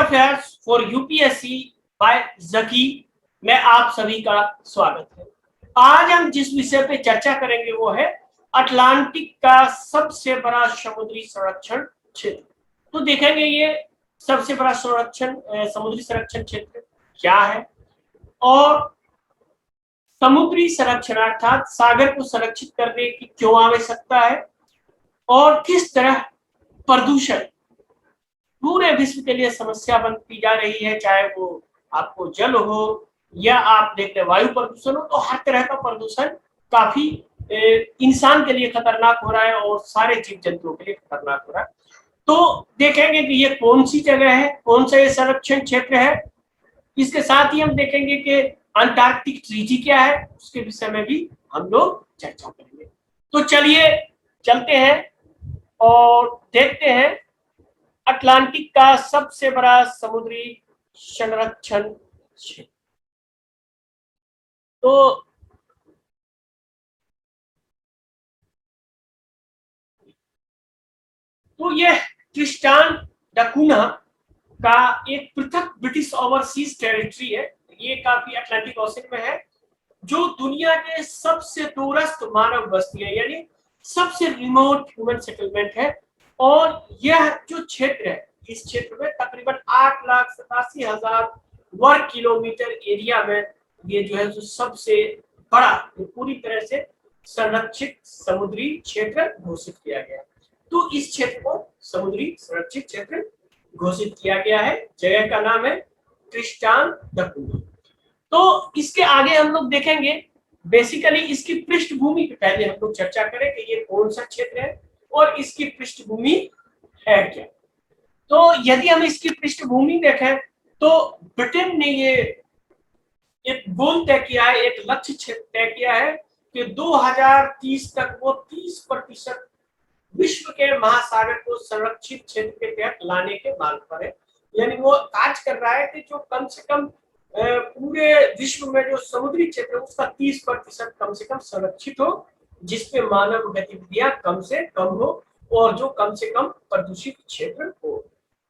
Affairs for UPSC bye जकी में आप सभी का स्वागत है। आज हम जिस विषय पे चर्चा करेंगे वो है अटलांटिक का सबसे बड़ा समुद्री संरक्षण क्षेत्र। तो देखेंगे ये सबसे बड़ा समुद्री संरक्षण क्षेत्र क्या है और समुद्री संरक्षण अर्थात सागर को संरक्षित करने की क्यों आवश्यकता है और किस तरह प्रदूषण पूरे विश्व के लिए समस्या बनती जा रही है, चाहे वो आपको जल हो या आप देखते हैं वायु प्रदूषण हो। तो हर तरह का प्रदूषण काफी इंसान के लिए खतरनाक हो रहा है और सारे जीव जंतुओं के लिए खतरनाक हो रहा है। तो देखेंगे कि ये कौन सी जगह है, कौन सा ये संरक्षण क्षेत्र है। इसके साथ ही हम देखेंगे कि अंटार्कटिक ट्रीटी क्या है, उसके विषय में भी हम लोग चर्चा करेंगे। तो चलिए चलते हैं और देखते हैं अटलांटिक का सबसे बड़ा समुद्री संरक्षण क्षेत्र। तो यह ट्रिस्टान दा कुन्हा का एक पृथक ब्रिटिश ओवरसीज टेरिटरी है। ये काफी अटलांटिक ओशन में है, जो दुनिया के सबसे दूरस्थ मानव बस्ती है, यानी सबसे रिमोट ह्यूमन सेटलमेंट है। और यह जो क्षेत्र है, इस क्षेत्र में तकरीबन 8,87,000 वर्ग किलोमीटर एरिया में ये जो है जो सबसे बड़ा पूरी तरह से संरक्षित समुद्री क्षेत्र घोषित किया गया। तो इस क्षेत्र को समुद्री संरक्षित क्षेत्र घोषित किया गया है। जगह का नाम है ट्रिस्टान दा कुन्हा। तो इसके आगे हम लोग देखेंगे बेसिकली इसकी पृष्ठभूमि पे पहले हम लोग चर्चा करें कि ये कौन सा क्षेत्र है और इसकी पृष्ठभूमि है क्या। तो यदि हम इसकी पृष्ठभूमि देखें तो ब्रिटेन ने ये एक गोल तय किया है, एक लक्ष्य तय किया है कि 2030 तक वो 30% विश्व के महासागर को संरक्षित क्षेत्र के तहत लाने के मार्ग पर है। यानी वो कार्य कर रहा है कि जो कम से कम पूरे विश्व में जो समुद्री क्षेत्र है उसका 30% कम से कम संरक्षित हो, जिसपे मानव गतिविधियां कम से कम हो और जो कम से कम प्रदूषित क्षेत्र हो।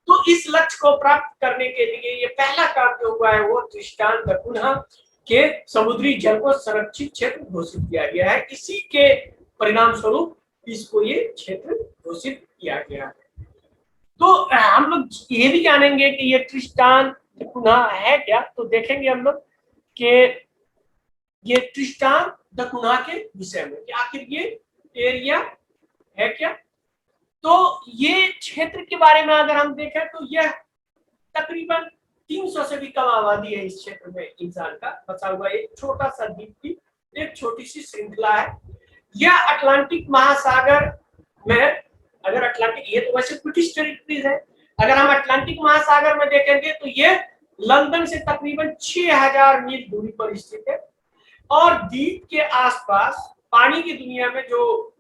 तो इस लक्ष्य को प्राप्त करने के लिए ये पहला काम जो हुआ है वो ट्रिस्टान दा कुन्हा के समुद्री जल को संरक्षित क्षेत्र घोषित किया गया है। इसी के परिणाम स्वरूप इसको ये क्षेत्र घोषित किया गया है। तो हम लोग ये भी जानेंगे कि ये ट्रिस्टान दा कुन्हा है क्या। तो देखेंगे हम लोग कि ये ट्रिस्टान दा कुन्हा के विषय में कि आखिर ये एरिया है क्या। तो ये क्षेत्र के बारे में अगर हम देखें तो यह तकरीबन 300 से भी कम आबादी है इस क्षेत्र में इंसान का बसा हुआ एक छोटा सा द्वीप की एक छोटी सी श्रृंखला है। यह अटलांटिक महासागर में, अगर अटलांटिक, ये तो वैसे ब्रिटिश टेरिटरीज है, अगर हम अटलांटिक महासागर में देखेंगे तो यह लंदन से तकरीबन 6000 मील दूरी पर स्थित है। और द्वीप के आसपास पानी की दुनिया में जो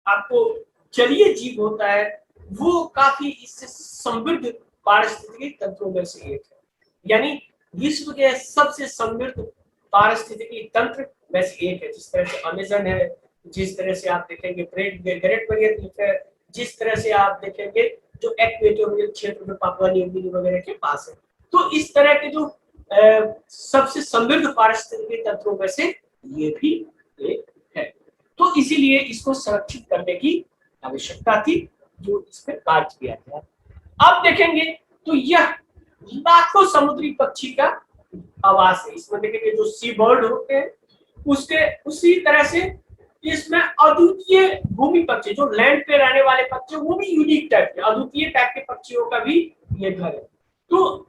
आपको जलीय जीव होता है वो काफी इससे समृद्ध पारिस्थितिकी तंत्रों में से एक है। यानी विश्व के सबसे समृद्ध पारिस्थितिकी तंत्र में से एक है। जिस तरह से अमेज़न है, जिस तरह से आप देखेंगे ग्रेट बैरियर रीफ है, जिस तरह से आप देखेंगे जो इक्वेटोरियल क्षेत्र में पापुआ न्यू गिनी वगैरह के पास है। तो इस तरह के जो सबसे समृद्ध पारिस्थितिकी तंत्रों में से ये भी एक है। तो इसीलिए इसको संरक्षित करने की आवश्यकता थी, जो इस पर कार्य किया गया। अब देखेंगे तो यह लाखों समुद्री पक्षी का आवास है। इसमें देखेंगे जो सी बर्ड होते हैं उसके उसी तरह से इसमें अद्वितीय भूमि पक्षी, जो लैंड पे रहने वाले पक्षी, वो भी यूनिक टाइप के अद्वितीय टाइप के पक्षियों का भी ये घर है। तो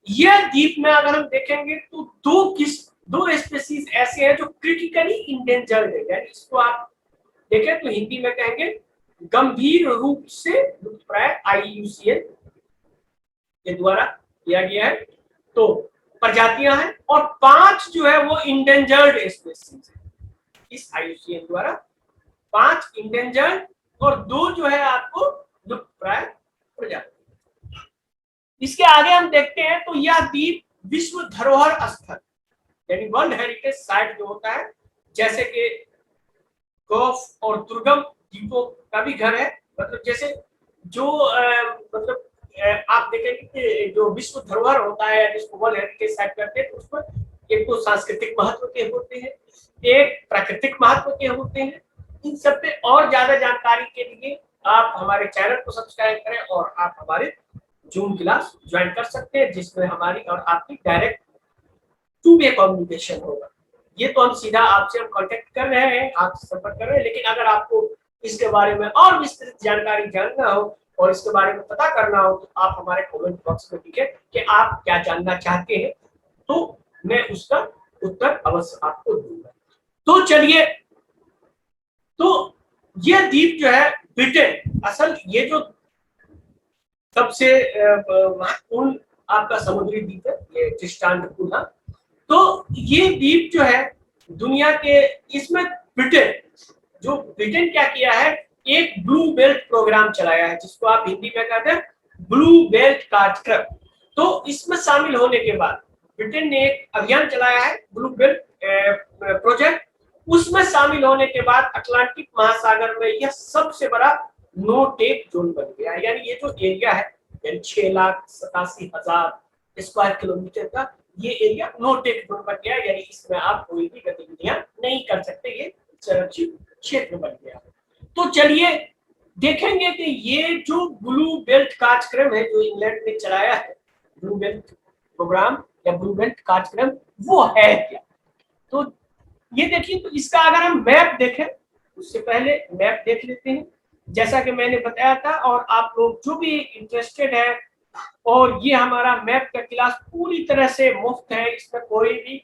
यह द्वीप में अगर हम देखेंगे तो दो स्पीशीज ऐसे हैं जो क्रिटिकली इंडेंजर्ड है। यानी इसको आप देखें तो हिंदी में कहेंगे गंभीर रूप से लुप्तप्राय, IUCN के द्वारा किया गया है। तो प्रजातियां हैं और 5 जो है वो इंडेंजर्ड स्पीशीज है इस IUCN द्वारा। 5 इंडेंजर्ड और 2 जो है आपको लुप्तप्राय प्रजाति। इसके आगे हम देखते हैं तो यह द्वीप विश्व धरोहर स्थल यानी वर्ल्ड हेरिटेज साइट जो होता है, जैसे कि गोफ और दुर्गम द्वीपों का भी घर है। मतलब जैसे जो मतलब आप देखेंगे कि जो विश्व धरोहर होता है जिसको वर्ल्ड हेरिटेज साइट कहते हैं, उस पर एक तो सांस्कृतिक महत्व के होते हैं, एक प्राकृतिक महत्व के होते हैं। इन सब पे और ज्यादा जानकारी के लिए आप हमारे चैनल को सब्सक्राइब करें और आप हमारे जूम क्लास ज्वाइन कर सकते हैं, जिसमें हमारी और आपकी डायरेक्ट टू वे कम्युनिकेशन होगा। ये तो हम सीधा आपसे हम कांटेक्ट कर रहे हैं, आपसे संपर्क कर रहे हैं, लेकिन अगर आपको इसके बारे में और विस्तृत जानकारी जानना हो और इसके बारे में पता करना हो तो आप हमारे कमेंट बॉक्स में लिखें कि आप क्या जानना चाहते हैं, तो मैं उसका उत्तर अवश्य आपको दूंगा। तो चलिए, तो ये द्वीप जो है ब्रिटेन, असल ये जो सबसे महत्वपूर्ण आपका समुद्री द्वीप है ये ट्रिस्टान दा कूना। तो ये द्वीप जो है दुनिया के, इसमें ब्रिटेन क्या किया है, एक ब्लू बेल्ट प्रोग्राम चलाया है जिसको आप हिंदी में कहते हैं ब्लू बेल्ट कार्यक्रम। तो इसमें शामिल होने के बाद ब्रिटेन ने एक अभियान चलाया है ब्लू बेल्ट प्रोजेक्ट। उसमें शामिल होने के बाद अटलांटिक महासागर में यह सबसे बड़ा नो टेक जोन बन गया। यानी ये जो एरिया है 6,87,000 स्क्वायर किलोमीटर का ये एरिया नो टेक जोन बन गया, यानी इसमें आप कोई भी गतिविधियां नहीं कर सकते, ये संरक्षित क्षेत्र बन गया। तो चलिए देखेंगे कि ये जो ब्लू बेल्ट कार्यक्रम है जो इंग्लैंड ने चलाया है, ब्लू बेल्ट प्रोग्राम या ब्लू बेल्ट कार्यक्रम, वो है क्या। तो ये देखिए, तो इसका अगर हम मैप देखें, उससे पहले मैप देख लेते हैं जैसा कि मैंने बताया था। और आप लोग जो भी इंटरेस्टेड है, और ये हमारा मैप का क्लास पूरी तरह से मुफ्त है, इसमें कोई भी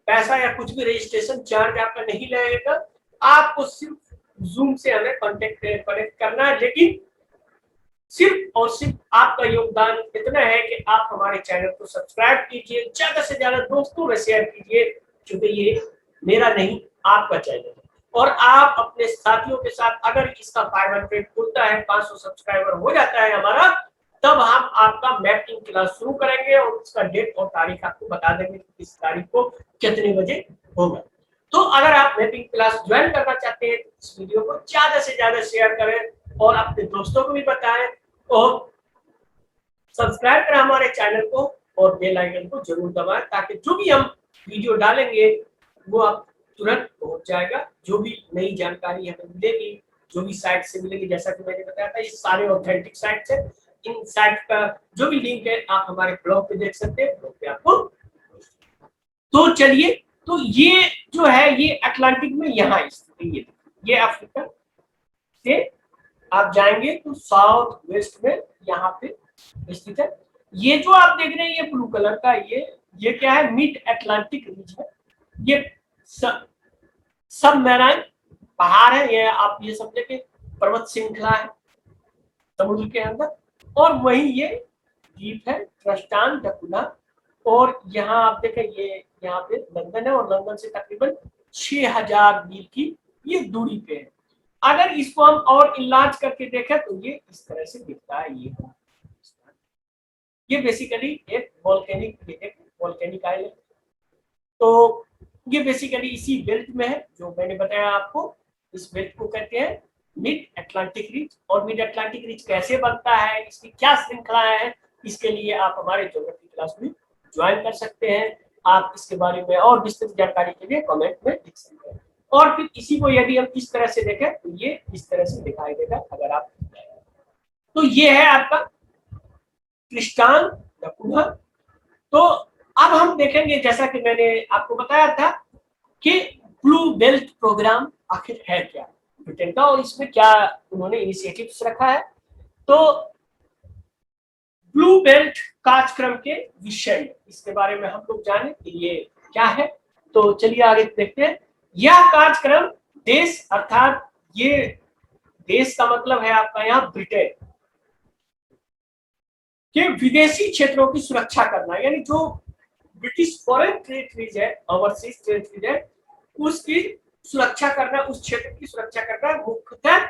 पैसा या कुछ भी रजिस्ट्रेशन चार्ज आपका नहीं लगेगा। आपको सिर्फ जूम से हमें कनेक्ट करना है, लेकिन सिर्फ और सिर्फ आपका योगदान इतना है कि आप हमारे चैनल को सब्सक्राइब कीजिए, ज्यादा से ज्यादा दोस्तों में शेयर कीजिए, क्योंकि ये मेरा नहीं आपका चैनल है। और आप अपने साथियों के साथ, अगर इसका 500 खुलता है, 500 सब्सक्राइबर हो जाता है हमारा, तब हम आपका मैपिंग क्लास शुरू करेंगे और उसका डेट और तारीख आपको बता देंगे कि किस तारीख को कितने बजे होगा। तो अगर आप मैपिंग क्लास ज्वाइन करना चाहते हैं तो इस वीडियो को ज्यादा से ज्यादा शेयर करें और अपने दोस्तों को भी बताएं, और सब्सक्राइब करें हमारे चैनल को और बेल आइकन को जरूर दबाएं, ताकि जो भी हम वीडियो डालेंगे वो आप तुरंत पहुंच जाएगा। जो भी नई जानकारी हमें मिलेगी, जो भी साइट से मिलेगी, जैसा कि मैंने बताया था, ये सारे ऑथेंटिक साइट्स हैं। इन साइट का जो भी लिंक है आप हमारे ब्लॉग पे देख सकते हैं, ब्लॉग पे आपको। तो चलिए, तो ये जो है ये अटलांटिक में यहाँ स्थित, ये अफ्रीका से आप जाएंगे तो साउथ वेस्ट में यहाँ पे स्थित है। ये जो आप देख रहे हैं ये ब्लू कलर का, ये क्या है, मिड अटलांटिक रीजन है। ये सब मैराइन पहाड़ है, ये आप ये समझे कि पर्वत श्रृंखला है समुद्र के अंदर। और वही ये द्वीप है ट्रिस्टान दा कूना। और यहाँ आप देखें ये यहाँ पे लंदन है, और लंदन से तकरीबन 6000 मील की ये दूरी पे है। अगर इसको हम और इलाज करके देखें तो ये इस तरह से दिखता है। ये बेसिकली एक वोल्केनिक आइलैंड। तो ये बेसिकली इसी बेल्ट में है जो मैंने बताया आपको। इस बेल्ट को कहते हैं मिड अटलांटिक रिज। और मिड अटलांटिक रिज कैसे बनता है, इसकी क्या श्रृंखला है, इसके लिए आप हमारे ज्योग्राफी क्लास में ज्वाइन कर सकते हैं। आप इसके बारे में और विस्तृत जानकारी के लिए कमेंट में लिख सकते हैं। और फिर इसी को यदि हम इस तरह से देखें तो ये इस तरह से दिखाई देगा अगर आप। तो ये है आपका ट्रिस्टान दा कूना। तो अब हम देखेंगे, जैसा कि मैंने आपको बताया था, कि ब्लू बेल्ट प्रोग्राम आखिर है क्या ब्रिटेन का, और इसमें क्या उन्होंने इनिशिएटिव्स रखा है। तो ब्लू बेल्ट कार्यक्रम के विषय में, इसके बारे में हम लोग जाने कि ये क्या है। तो चलिए आगे देखते हैं। यह कार्यक्रम देश, अर्थात ये देश का मतलब है आपका यहाँ ब्रिटेन के विदेशी क्षेत्रों की सुरक्षा करना, यानी जो ब्रिटिश फॉरेन टेरिटरीज है, ओवरसीज टेरिटरीज है, उसकी सुरक्षा करना, उस क्षेत्र की सुरक्षा करना, मुख्यतः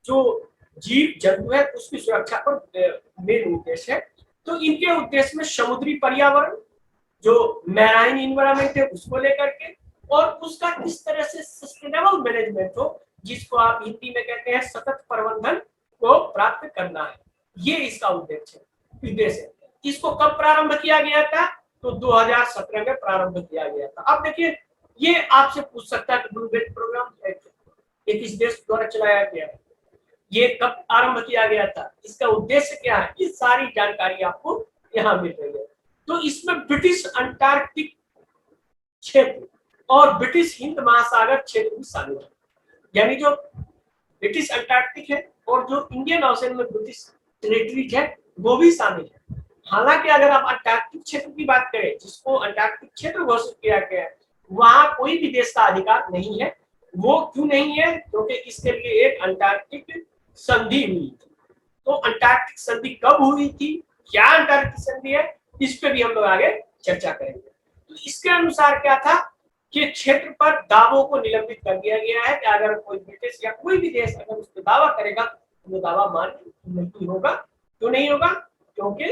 जो जीव जंतु है उसकी सुरक्षा पर मेन उद्देश्य है। तो इनके उद्देश्य में समुद्री पर्यावरण, जो मैराइन इन्वायरमेंट है, उसको लेकर के, और उसका किस तरह से सस्टेनेबल मैनेजमेंट हो, जिसको आप हिंदी में कहते हैं सतत प्रबंधन, को प्राप्त करना है। ये इसका उद्देश्य है। इसको कब प्रारंभ किया गया था? तो 2017 में प्रारंभ किया गया था। अब देखिए, ये आपसे पूछ सकता है कि ब्लू बेल्ट प्रोग्राम ये किस देश द्वारा चलाया गया है, ये कब आरंभ किया गया था, इसका उद्देश्य क्या है, ये सारी जानकारी आपको यहाँ मिल रही है। तो इसमें ब्रिटिश अंटार्कटिक क्षेत्र और ब्रिटिश हिंद महासागर क्षेत्र भी शामिल है। यानी जो ब्रिटिश अंटार्कटिक है और जो इंडियन ओशन में ब्रिटिश टेरिटरीज है वो भी शामिल है। हालांकि अगर आप अंटार्कटिक क्षेत्र की बात करें, जिसको अंटार्कटिक क्षेत्र घोषित किया गया है, वहां कोई भी देश का अधिकार नहीं है। वो क्यों नहीं है? क्योंकि इसके लिए एक अंटार्कटिक संधि हुई थी। तो अंटार्कटिक संधि कब हुई थी, क्या अंटार्कटिक संधि है, इस पे भी हम लोग आगे चर्चा करेंगे। तो इसके अनुसार क्या था कि क्षेत्र पर दावों को निलंबित कर दिया गया है कि अगर कोई ब्रिटिश या कोई भी देश अगर उस पर दावा करेगा तो वो दावा मान्य नहीं होगा। क्यों नहीं होगा? क्योंकि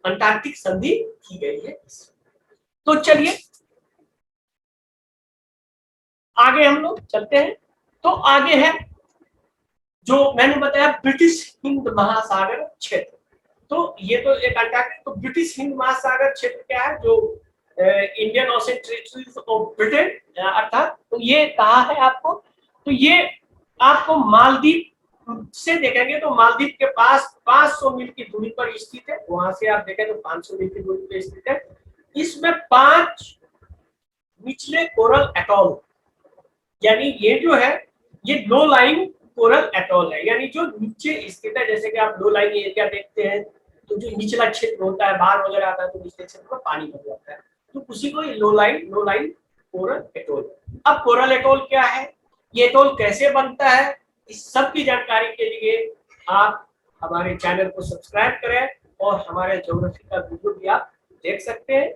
अंटार्कटिक संधि की गई है। तो चलिए आगे हम लोग चलते हैं। तो आगे है जो मैंने बताया ब्रिटिश हिंद महासागर क्षेत्र। तो ये तो एक अंटार्कटिक, तो ब्रिटिश हिंद महासागर क्षेत्र क्या है? जो Indian ocean territories of Britain अर्थात, तो ये कहा है आपको? तो ये आपको मालदीव से देखेंगे तो मालदीव के पास 500 मील की दूरी पर स्थित है। वहां से आप देखें तो 500 मील की दूरी पर स्थित है। इसमें 5 निचले कोरल एटॉल, यानी ये जो है ये लो लाइन कोरल एटॉल है, यानी जो नीचे स्थित है। जैसे कि आप लो लाइन एरिया देखते हैं तो जो निचला क्षेत्र होता है, बाढ़ वगैरह आता है तो निचले क्षेत्र में पानी भर जाता है, तो उसी को लो लाइन कोरल एटॉल। अब कोरल एटॉल क्या है, ये एटॉल कैसे बनता है, इस सब की जानकारी के लिए आप हमारे चैनल को सब्सक्राइब करें और हमारे ज्योग्राफी का वीडियो भी आप देख सकते हैं।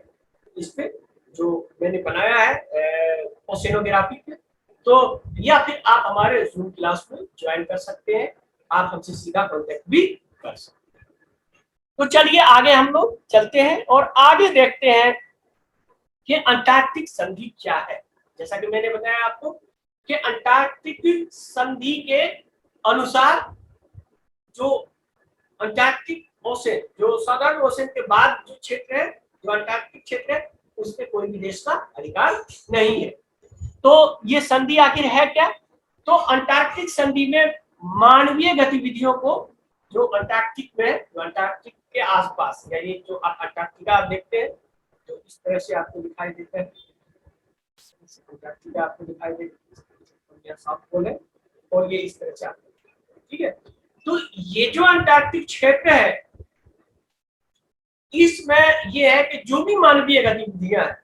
इस पे जो मैंने बनाया है ओशेनोग्राफी पे, तो या फिर आप हमारे जूम क्लास में ज्वाइन कर सकते हैं। आप हमसे सीधा कांटेक्ट भी कर सकते हैं। तो चलिए आगे हम लोग चलते हैं और आगे देखते हैं कि अंटार्कटिक संधि क्या है। जैसा कि मैंने बताया आपको कि अंटार्कटिक संधि के अनुसार जो अंटार्कटिक ओशन, जो साधारण ओशन के बाद जो क्षेत्र है, जो अंटार्कटिक क्षेत्र है, उसमें कोई भी देश का अधिकार नहीं है। तो ये संधि आखिर है क्या? तो अंटार्कटिक संधि में मानवीय गतिविधियों को, जो अंटार्कटिक में, जो अंटार्कटिक के आसपास, यानी जो आप अंटार्कटिका आप देखते हैं तो इस तरह से आपको दिखाई देता है, अंटार्कटिका आपको दिखाई देता है, साउथ पोल है और ये इस तरह से आपको, ठीक है। तो ये जो अंटार्कटिक क्षेत्र है, इसमें ये है कि जो भी मानवीय गतिविधियां हैं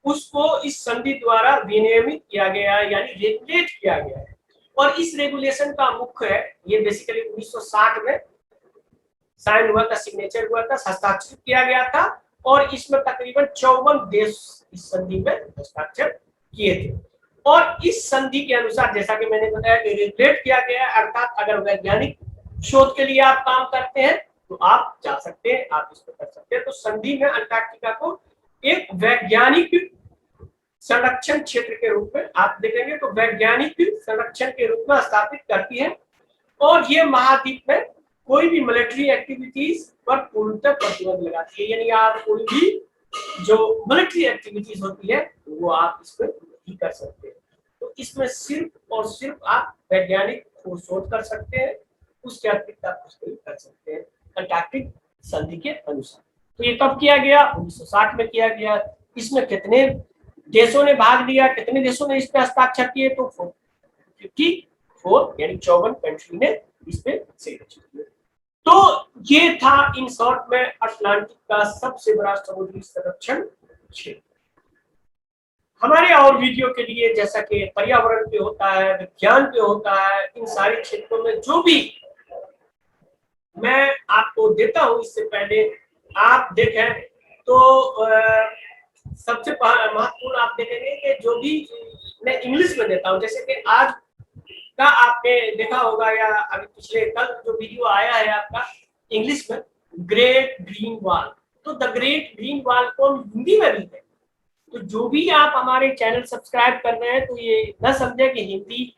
उसको इस संधि द्वारा विनियमित किया गया है, यानी रेगुलेट किया गया है। और इस रेगुलेशन का मुख्य है, ये बेसिकली 1960 में साइन हुआ था, सिग्नेचर हुआ था, हस्ताक्षर किया गया था और इसमें तकरीबन 54 देश इस संधि में हस्ताक्षर किए थे। और इस संधि के अनुसार जैसा कि मैंने बताया कि रेगुलेट किया गया है, अर्थात अगर वैज्ञानिक शोध के लिए आप काम करते हैं तो आप जा सकते हैं, आप इसको कर सकते हैं। तो संधि में अंटार्कटिका को एक वैज्ञानिक संरक्षण क्षेत्र के रूप में आप देखेंगे तो वैज्ञानिक संरक्षण के रूप में स्थापित करती है। और ये महाद्वीप में कोई भी मिलिट्री एक्टिविटीज पर पूर्णतः प्रतिबंध लगाती है, यानी आप कोई भी जो मिलिट्री एक्टिविटीज होती है वो आप इसमें नहीं कर सकते। तो इसमें सिर्फ और सिर्फ आप वैज्ञानिक शोध कर सकते हैं, उसके अतिरिक्त आप कुछ नहीं कर सकते हैं अंटार्कटिक संधि के अनुसार। तो ये कब किया गया? 1960 में किया गया। इसमें कितने देशों ने भाग लिया, कितने देशों ने इस पे हस्ताक्षर किए? तो 54 यानी 54 कंट्री ने इस पे सिग्नेचर किए। तो ये था इन शॉर्ट में अटलांटिक का सबसे बड़ा समुद्री संरक्षण क्षेत्र। हमारे और वीडियो के लिए, जैसा कि पर्यावरण पे होता है, विज्ञान पे होता है, इन सारे क्षेत्रों में जो भी मैं आपको देता हूं, इससे पहले आप देखें तो सबसे महत्वपूर्ण आप देखेंगे कि जो भी मैं इंग्लिश में देता हूं, जैसे कि आज का आपने देखा होगा या अभी पिछले कल जो वीडियो आया है आपका इंग्लिश में, ग्रेट ग्रीन वॉल। तो द ग्रेट ग्रीन वॉल को हिंदी में भी है। तो जो भी आप हमारे चैनल सब्सक्राइब कर रहे हैं तो ये न समझे कि हिंदी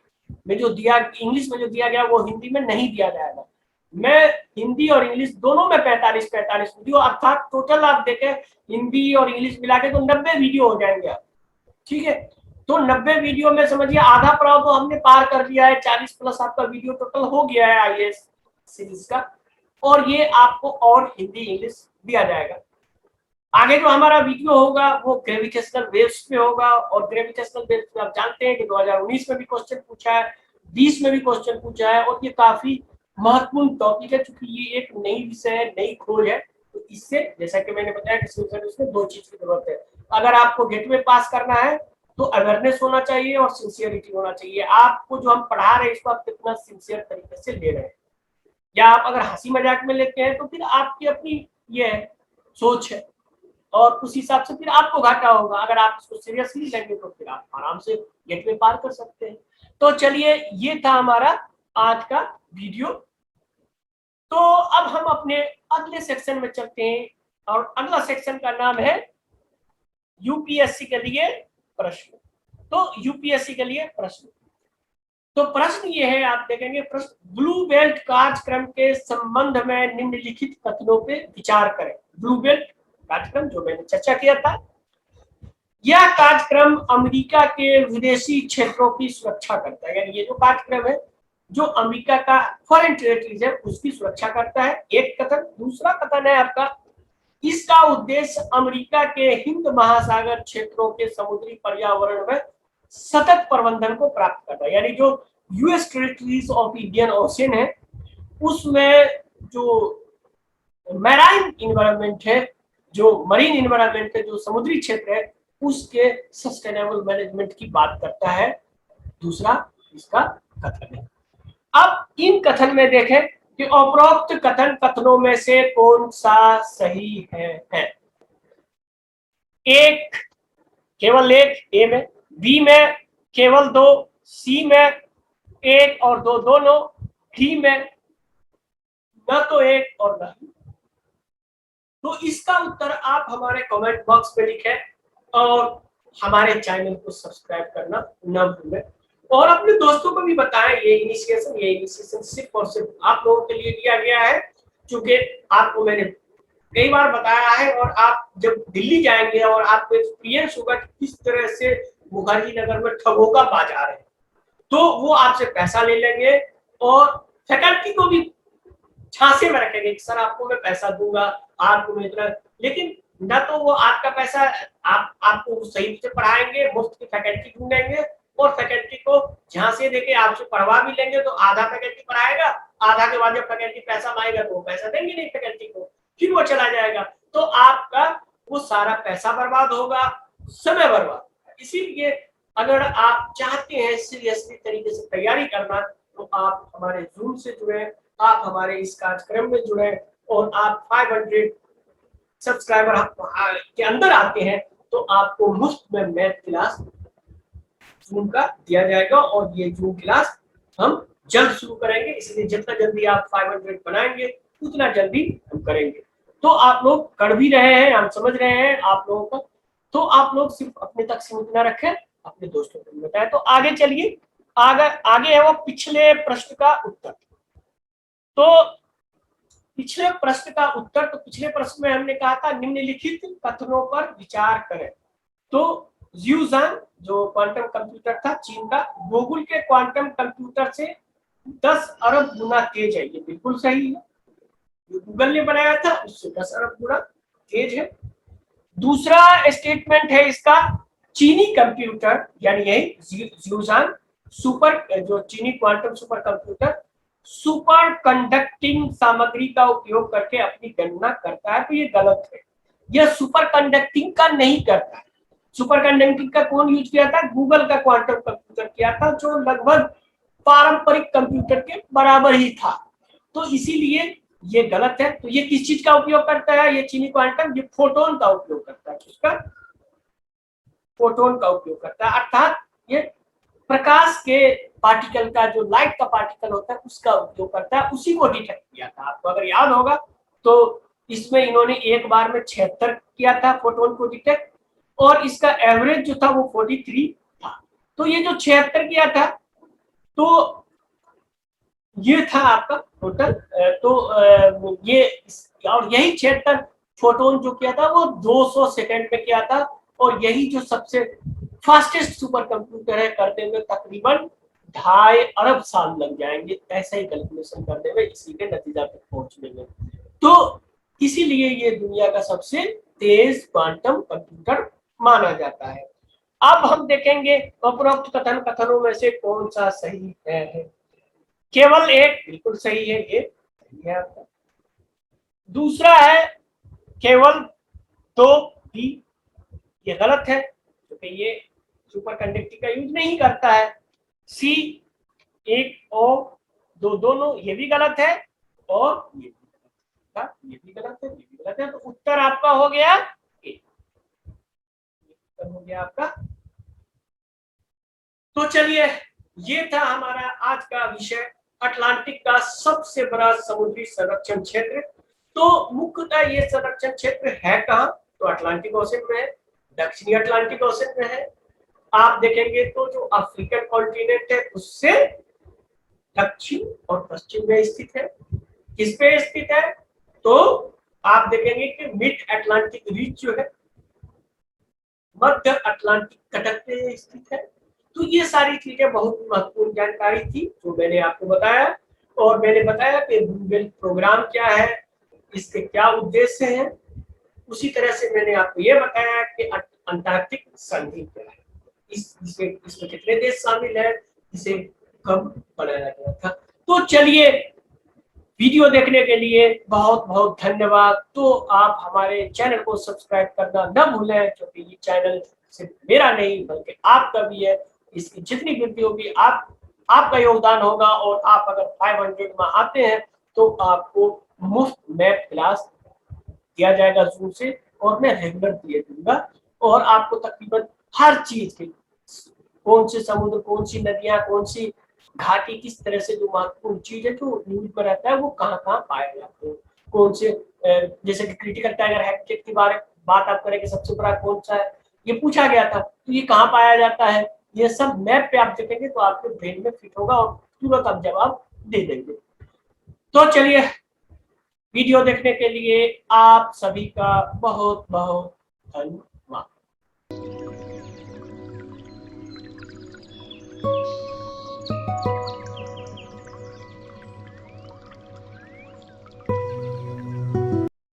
में जो दिया, इंग्लिश में जो दिया गया वो हिंदी में नहीं दिया जाएगा। मैं हिंदी और इंग्लिश दोनों में 45-45 वीडियो, अर्थात टोटल आप देखें हिंदी और इंग्लिश मिला के तो 90 वीडियो हो जाएंगे आप, ठीक है। तो 90 वीडियो में समझिए आधा पड़ाव तो हमने पार कर लिया है, 40 प्लस आपका वीडियो टोटल हो गया है आईएएस सीरीज का, और ये आपको और हिंदी इंग्लिश दिया जाएगा। आगे जो हमारा वीडियो होगा वो ग्रेविटेशनल वेव्स पे होगा, और ग्रेविटेशनल वेव्स पे आप जानते हैं कि 2019 में भी क्वेश्चन पूछा है, 20 में भी क्वेश्चन पूछा है, और ये काफी महत्वपूर्ण टॉपिक है क्योंकि ये एक नई विषय है, नई खोज है। तो इससे जैसा कि मैंने बताया कि सिविल सर्विस में दो चीज की जरूरत है। अगर आपको गेट में पास करना है तो अवेयरनेस होना चाहिए और सिंसियरिटी होना चाहिए। आपको जो हम पढ़ा रहे हैं इसको आप कितना सिंसियर तरीके से ले रहे हैं, या आप अगर हंसी मजाक में लेते हैं तो फिर आपकी अपनी ये सोच है, और उस हिसाब से फिर आपको घाटा होगा। अगर आप इसको सीरियसली लेंगे तो फिर आप आराम से गेटवे पार कर सकते हैं। तो चलिए, ये था हमारा आज का वीडियो। तो अब हम अपने अगले सेक्शन में चलते हैं, और अगला सेक्शन का नाम है यूपीएससी के लिए प्रश्न। तो यूपीएससी के लिए प्रश्न, तो प्रश्न ये है, आप देखेंगे प्रश्न, ब्लू बेल्ट कार्यक्रम के संबंध में निम्नलिखित कथनों पे विचार करें। ब्लू बेल्ट कार्यक्रम जो मैंने चर्चा किया था, यह कार्यक्रम अमेरिका के विदेशी क्षेत्रों की सुरक्षा करता है, यानी ये जो कार्यक्रम है जो अमेरिका का फॉरेन टेरिटरीज है उसकी सुरक्षा करता है, एक कथन। दूसरा कथन है आपका, इसका उद्देश्य अमेरिका के हिंद महासागर क्षेत्रों के समुद्री पर्यावरण में सतत प्रबंधन को प्राप्त करना है, यानी जो US territories of Indian ocean है उसमें जो मैराइन इन्वायरमेंट है, जो मरीन इन्वायरमेंट है, जो समुद्री क्षेत्र है, उसके सस्टेनेबल मैनेजमेंट की बात करता है। दूसरा इसका कथन है। अब इन कथन में देखें कि उपरोक्त कथनों में से कौन सा सही है। एक, केवल एक ए में, बी में केवल दो, सी में एक और दो दोनों, डी में न तो एक और न ही। तो इसका उत्तर आप हमारे कमेंट बॉक्स में लिखें, और हमारे चैनल को सब्सक्राइब करना न भूलें, और अपने दोस्तों को भी बताएं। ये इनिशिएशन सिर्फ और सिर्फ आप लोगों के लिए दिया गया है, क्योंकि आपको मैंने कई बार बताया है, और आप जब दिल्ली जाएंगे और आपको एक्सपीरियंस होगा कि किस तरह से मुखर्जी नगर में ठगों का बाजार है, तो वो आपसे पैसा ले लेंगे, और फैकल्टी को भी झांसे में रखेंगे कि सर आपको मैं पैसा दूंगा, आपको मैं इतना, लेकिन न तो वो आपका पैसा आपको सही से पढ़ाएंगे, मुफ्त की फैकल्टी ढूंढेंगे, और फैकल्टी को झांसे देके आपसे पढ़वा भी लेंगे तो आधा फैकल्टी पढ़ाएगा, आधा के बाद जब फैकल्टी पैसा मांगेगा तो वो पैसा देंगे नहीं फैकल्टी को, फिर वो चला जाएगा, तो आपका वो सारा पैसा बर्बाद होगा, समय बर्बाद। इसीलिए अगर आप चाहते हैं सीरियसली तरीके से तैयारी करना, तो आप हमारे जूम से जुड़े, आप हमारे इस कार्यक्रम में जुड़े, और आप 500 सब्सक्राइबर के अंदर आते हैं तो आपको मुफ्त में मैथ क्लास जूम का दिया जाएगा, और ये जूम क्लास हम जल्द शुरू करेंगे, इसलिए जितना जल्दी आप 500 बनाएंगे उतना जल्दी हम करेंगे। तो आप लोग कर भी रहे हैं, हम समझ रहे हैं आप लोगों को, तो आप लोग सिर्फ अपने तक सीमित न रखें, अपने दोस्तों को भी बताएं। तो आगे चलिए, आगे है वो पिछले प्रश्न का उत्तर। तो पिछले प्रश्न का उत्तर, तो पिछले प्रश्न में हमने कहा था निम्नलिखित कथनों पर विचार करें। तो ज़्यूजांग जो क्वांटम कंप्यूटर था चीन का, गूगल के क्वांटम कंप्यूटर से 10 अरब गुना तेज है, ये बिल्कुल सही है, जो गूगल ने बनाया था उससे 10 अरब गुना तेज है। दूसरा स्टेटमेंट है इसका, चीनी कंप्यूटर यानी यही ज़्यूजांग सुपर, जो चीनी quantum super computer super conducting सामग्री का उपयोग करके अपनी गणना करता है, तो ये गलत है, यह सुपर कंडक्टिंग का नहीं करता है। सुपर कंडक्टिंग का कौन यूज किया था? गूगल का क्वांटम कंप्यूटर किया था, जो लगभग पारंपरिक कंप्यूटर के बराबर ही था, तो इसीलिए ये गलत है। तो ये किस चीज का उपयोग करता है? ये चीनी क्वांटम, ये फोटोन का उपयोग करता है। किसका? फोटोन का उपयोग करता है, अर्थात ये प्रकाश के पार्टिकल का, जो लाइट का पार्टिकल होता है उसका उपयोग करता है, उसी को डिटेक्ट किया था। आपको अगर याद होगा तो इसमें इन्होंने एक बार में 76 किया था फोटोन को डिटेक्ट, और इसका एवरेज जो था वो 43 था। तो ये जो 76 किया था, तो ये था आपका टोटल। ये और यही क्षेत्र फोटोन जो किया था वो 200 सेकंड में किया था, और यही जो सबसे फास्टेस्ट सुपर कंप्यूटर है करते हुए तकरीबन 2.5 अरब साल लग जाएंगे ऐसा ही कैलकुलेशन करने में, इसी के नतीजा तक पहुंचने में। तो इसीलिए ये दुनिया का सबसे तेज क्वांटम कंप्यूटर माना जाता है। अब हम देखेंगे उपरोक्त कथन कथनों में से कौन सा सही है। केवल एक बिल्कुल सही है, ये सही है आपका। दूसरा है केवल दो भी, ये गलत है क्योंकि ये सुपर कंडक्टिंग का यूज नहीं करता है। सी एक और दो दोनों, ये भी गलत है, और ये भी गलत है, ये भी गलत है, ये भी गलत है। तो उत्तर आपका हो गया ए, उत्तर हो गया आपका। तो चलिए, ये था हमारा आज का विषय, अटलांटिक का सबसे बड़ा समुद्री संरक्षण क्षेत्र। तो मुख्यतः ये संरक्षण क्षेत्र है कहाँ, तो अटलांटिक ओशन में है, दक्षिणी अटलांटिक ओशन में है। आप देखेंगे तो जो अफ्रीकन कॉन्टिनेंट है उससे दक्षिण और पश्चिम में स्थित है। किस पे स्थित है, तो आप देखेंगे कि मिड अटलांटिक रीच जो है मध्य अटलांटिक तट पे स्थित है। तो ये सारी चीजें बहुत महत्वपूर्ण जानकारी थी जो मैंने आपको बताया, और मैंने बताया कि गूगल प्रोग्राम क्या है, इसके क्या उद्देश्य हैं। उसी तरह से मैंने आपको ये बताया कि अंटार्कटिक संधि क्या है, इसमें कितने देश शामिल है, इसे कब बनाया गया था। तो चलिए, वीडियो देखने के लिए बहुत बहुत धन्यवाद। तो आप हमारे चैनल को सब्सक्राइब करना न भूलें, क्योंकि ये चैनल सिर्फ मेरा नहीं बल्कि आपका भी है। इसकी जितनी वीडियो भी आपका योगदान होगा, और आप अगर 500 में आते हैं तो आपको मुफ्त मैप क्लास दिया जाएगा जूम से, और मैं रेगुलर दिए दूंगा। और आपको तकरीबन हर चीज की, कौन से समुद्र, कौन सी नदियां, कौन सी घाटी, किस तरह से जो महत्वपूर्ण चीज है जो न्यूज में रहता है वो कहाँ कहाँ पाए जाते हैं, कौन से जैसे कि क्रिटिकल टाइगर हैबिटेट की बात आप करें कि सबसे बड़ा कौन सा है, ये पूछा गया था, तो ये कहाँ पाया जाता है, ये सब मैप पे आप देखेंगे तो आपके ब्रेन में फिट होगा और तुरंत आप जवाब दे देंगे। तो चलिए, वीडियो देखने के लिए आप सभी का बहुत बहुत धन्यवाद।